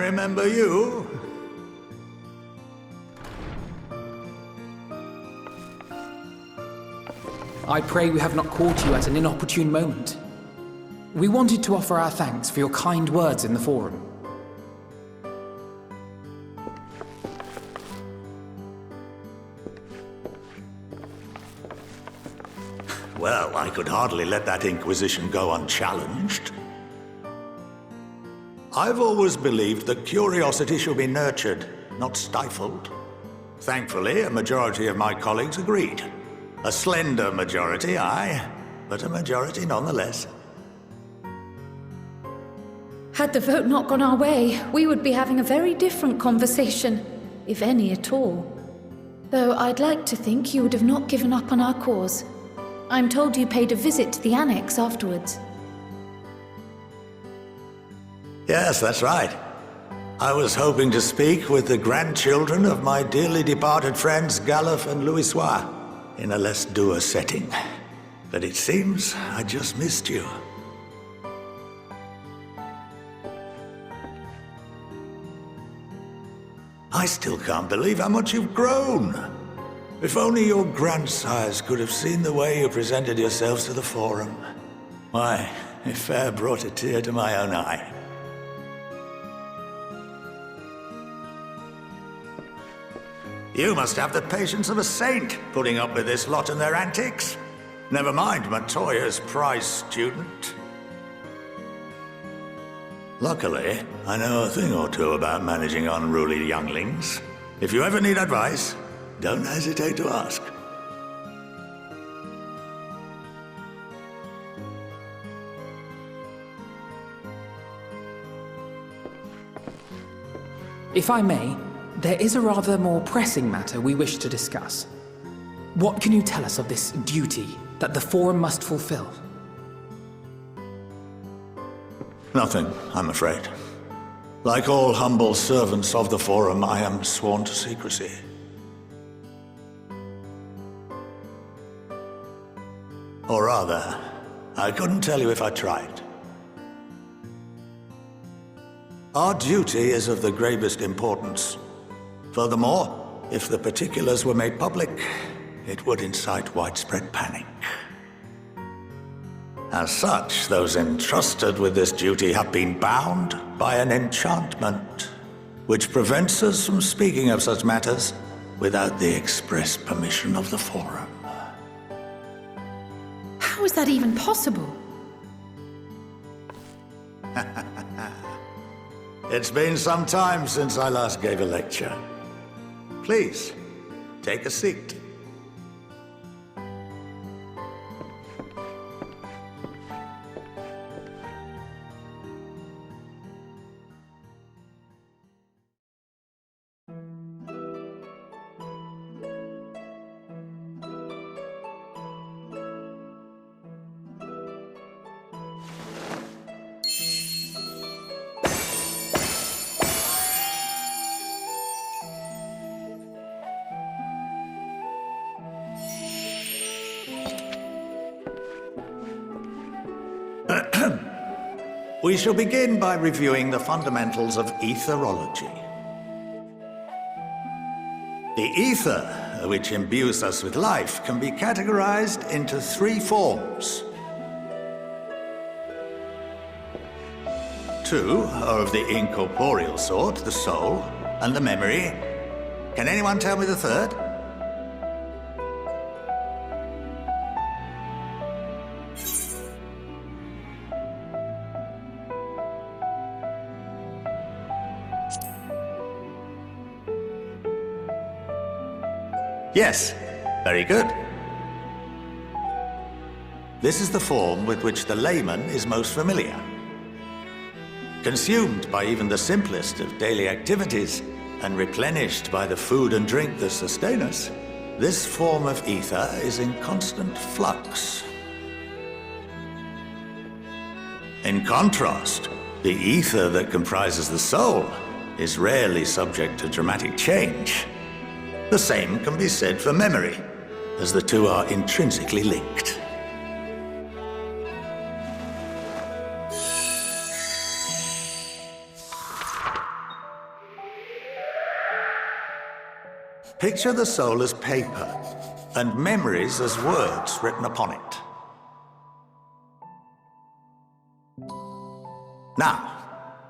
remember you. I pray we have not caught you at an inopportune moment. We wanted to offer our thanks for your kind words in the forum. Well, I could hardly let that Inquisition go unchallenged. I've always believed that curiosity should be nurtured, not stifled. Thankfully, a majority of my colleagues agreed. A slender majority, aye, but a majority nonetheless. Had the vote not gone our way, we would be having a very different conversation, if any at all. Though I'd like to think you would have not given up on our cause. I'm told you paid a visit to the Annex afterwards. Yes, that's right. I was hoping to speak with the grandchildren of my dearly departed friends Galuf and Louisoix in a less dour setting. But it seems I just missed you. I still can't believe how much you've grown. If only your grandsires could have seen the way you presented yourselves to the Forum. Why, it fair brought a tear to my own eye. You must have the patience of a saint, putting up with this lot and their antics. Never mind Matoya's prize student. Luckily, I know a thing or two about managing unruly younglings. If you ever need advice, don't hesitate to ask. If I may, there is a rather more pressing matter we wish to discuss. What can you tell us of this duty that the Forum must fulfill? Nothing, I'm afraid. Like all humble servants of the Forum, I am sworn to secrecy. Or rather, I couldn't tell you if I tried. Our duty is of the gravest importance. Furthermore, if the particulars were made public, it would incite widespread panic. As such, those entrusted with this duty have been bound by an enchantment, which prevents us from speaking of such matters without the express permission of the Forum. How is that even possible? It's been some time since I last gave a lecture. Please, take a seat. We shall begin by reviewing the fundamentals of etherology. The ether, which imbues us with life, can be categorized into three forms. Two are of the incorporeal sort, the soul, and the memory. Can anyone tell me the third? Yes, very good. This is the form with which the layman is most familiar. Consumed by even the simplest of daily activities and replenished by the food and drink that sustain us, this form of ether is in constant flux. In contrast, the ether that comprises the soul is rarely subject to dramatic change. The same can be said for memory, as the two are intrinsically linked. Picture the soul as paper, and memories as words written upon it. Now,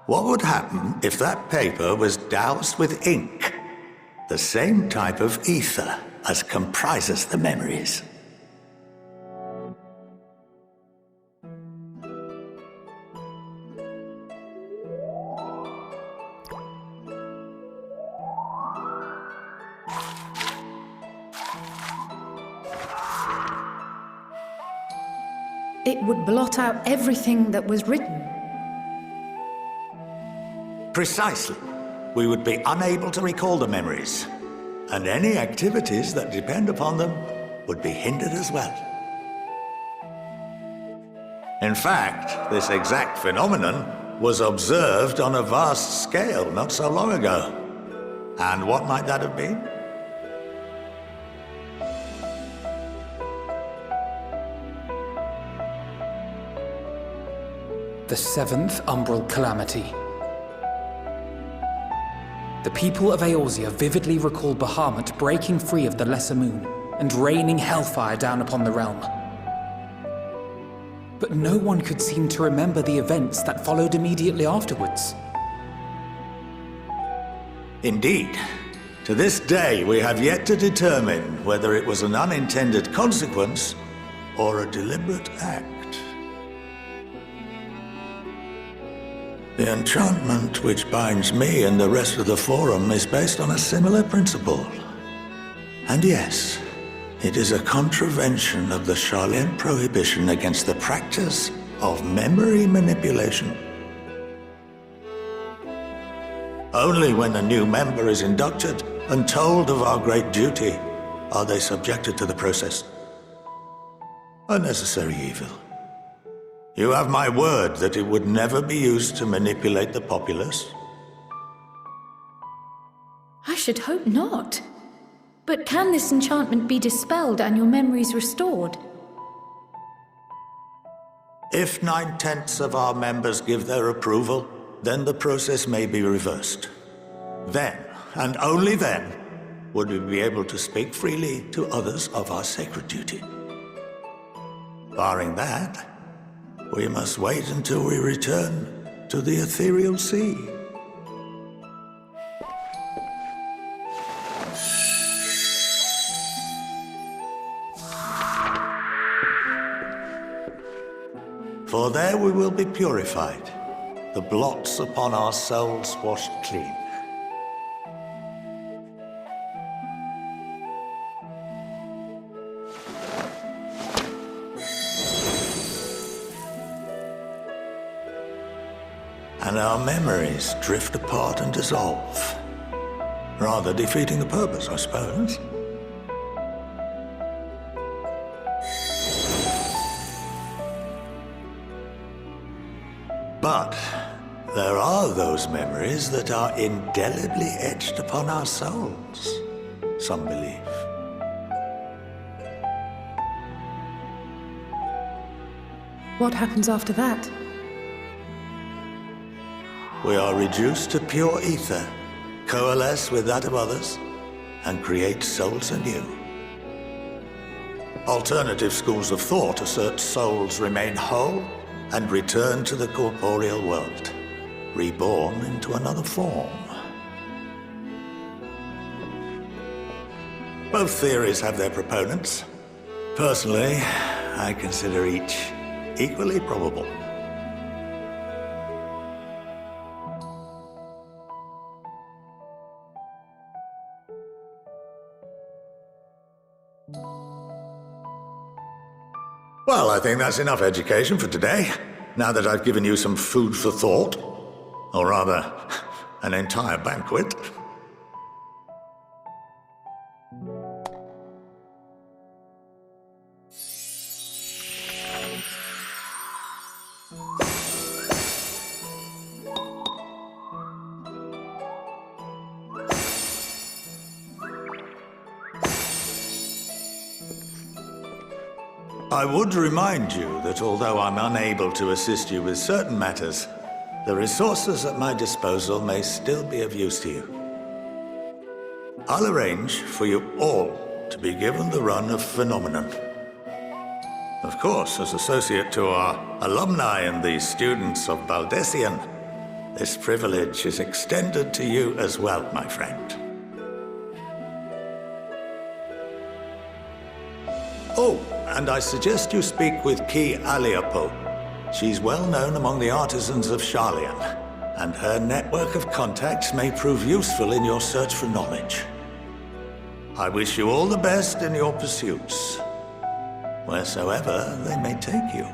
what would happen if that paper was doused with ink? The same type of ether as comprises the memories. It would blot out everything that was written. Precisely. We would be unable to recall the memories, and any activities that depend upon them would be hindered as well. In fact, this exact phenomenon was observed on a vast scale not so long ago. And what might that have been? The seventh Umbral Calamity. The people of Eorzea vividly recall Bahamut breaking free of the Lesser Moon and raining hellfire down upon the realm. But no one could seem to remember the events that followed immediately afterwards. Indeed. To this day, we have yet to determine whether it was an unintended consequence or a deliberate act. The enchantment which binds me and the rest of the Forum is based on a similar principle. And yes, it is a contravention of the Sharlayan prohibition against the practice of memory manipulation. Only when a new member is inducted and told of our great duty are they subjected to the process. A necessary evil. You have my word that it would never be used to manipulate the populace? I should hope not. But can this enchantment be dispelled and your memories restored? If 9/10 of our members give their approval, then the process may be reversed. Then, and only then, would we be able to speak freely to others of our sacred duty. Barring that, we must wait until we return to the ethereal sea. For there we will be purified, the blots upon our souls washed clean. And our memories drift apart and dissolve, rather defeating the purpose, I suppose. But there are those memories that are indelibly etched upon our souls, some believe. What happens after that? We are reduced to pure ether, coalesce with that of others, and create souls anew. Alternative schools of thought assert souls remain whole and return to the corporeal world, reborn into another form. Both theories have their proponents. Personally, I consider each equally probable. Well, I think that's enough education for today, now that I've given you some food for thought. Or rather, an entire banquet. I would remind you that although I'm unable to assist you with certain matters, the resources at my disposal may still be of use to you. I'll arrange for you all to be given the run of Phenomenon. Of course, as associate to our alumni and the students of Baldessian, this privilege is extended to you as well, my friend. Oh, and I suggest you speak with Ki Aliapo. She's well known among the artisans of Sharlayan, and her network of contacts may prove useful in your search for knowledge. I wish you all the best in your pursuits, wheresoever they may take you.